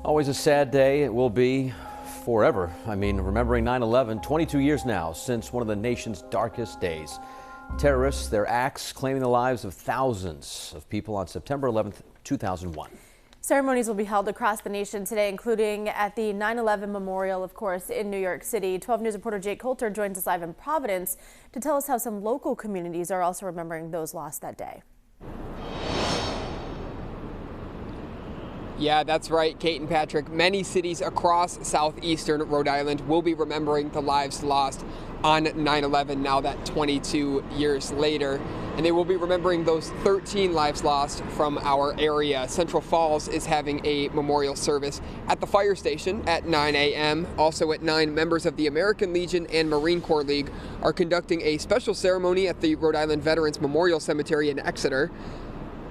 Always a sad day. It will be forever. I mean, remembering 9/11, 22 years now since one of the nation's darkest days. Terrorists, their acts claiming the lives of thousands of people on September 11th, 2001. Ceremonies will be held across the nation today, including at the 9/11 Memorial, of course, in New York City. 12 News reporter Jake Coulter joins us live in Providence to tell us how some local communities are also remembering those lost that day. Yeah, that's right, Kate and Patrick. Many cities across southeastern Rhode Island will be remembering the lives lost on 9/11 now that 22 years later. And they will be remembering those 13 lives lost from our area. Central Falls is having a memorial service at the fire station at 9 a.m. Also at 9, members of the American Legion and Marine Corps League are conducting a special ceremony at the Rhode Island Veterans Memorial Cemetery in Exeter.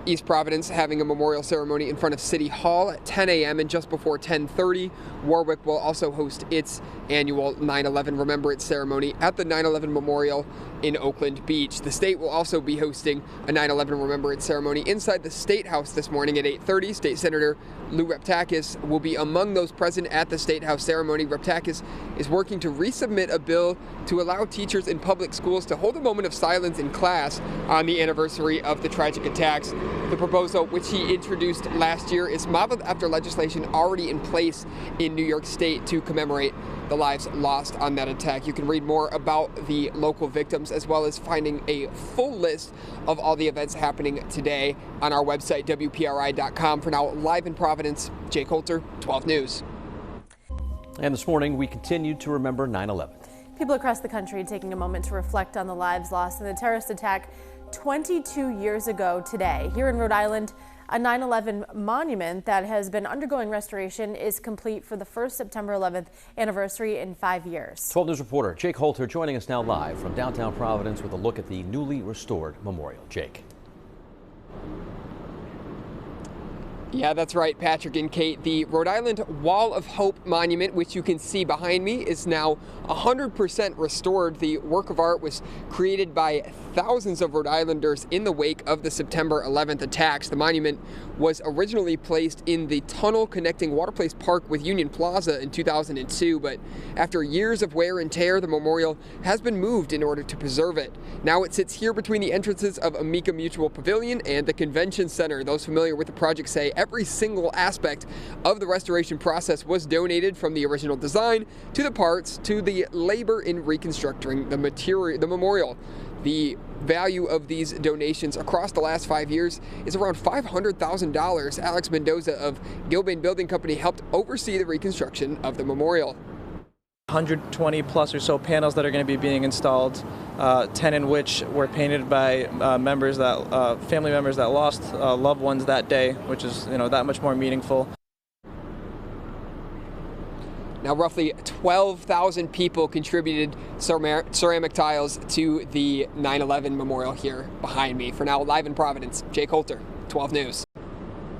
East Providence having a memorial ceremony in front of City Hall at 10 a.m. and just before 10:30. Warwick will also host its annual 9/11 Remembrance ceremony at the 9/11 Memorial in Oakland Beach. The state will also be hosting a 9/11 Remembrance ceremony inside the State House this morning at 8:30. State Senator Lou Reptakis will be among those present at the State House ceremony. Reptakis is working to resubmit a bill to allow teachers in public schools to hold a moment of silence in class on the anniversary of the tragic attacks. The proposal, which he introduced last year, is modeled after legislation already in place in New York State to commemorate the lives lost on that attack. You can read more about the local victims as well as finding a full list of all the events happening today on our website, WPRI.com. For now, live in Providence, Jay Coulter, 12 News. And this morning, we continue to remember 9/11. People across the country taking a moment to reflect on the lives lost in the terrorist attack 22 years ago today. Here in Rhode Island, a 9/11 monument that has been undergoing restoration is complete for the first September 11th anniversary in 5 years. 12 News reporter Jake Coulter joining us now live from downtown Providence with a look at the newly restored memorial. Jake. Yeah, that's right, Patrick and Kate. The Rhode Island Wall of Hope monument, which you can see behind me, is now 100% restored. The work of art was created by thousands of Rhode Islanders in the wake of the September 11th attacks. The monument was originally placed in the tunnel connecting Water Place Park with Union Plaza in 2002, but after years of wear and tear, the memorial has been moved in order to preserve it. Now it sits here between the entrances of Amica Mutual Pavilion and the Convention Center. Those familiar with the project say every single aspect of the restoration process was donated, from the original design to the parts to the labor in reconstructing the memorial. The value of these donations across the last 5 years is around $500,000. Alex Mendoza of Gilbane Building Company helped oversee the reconstruction of the memorial. 120 plus or so panels that are going to be being installed, 10 in which were painted by family members that lost loved ones that day, which is that much more meaningful. Now, roughly 12,000 people contributed ceramic tiles to the 9/11 memorial here behind me. For now, live in Providence, Jay Coulter, 12 News.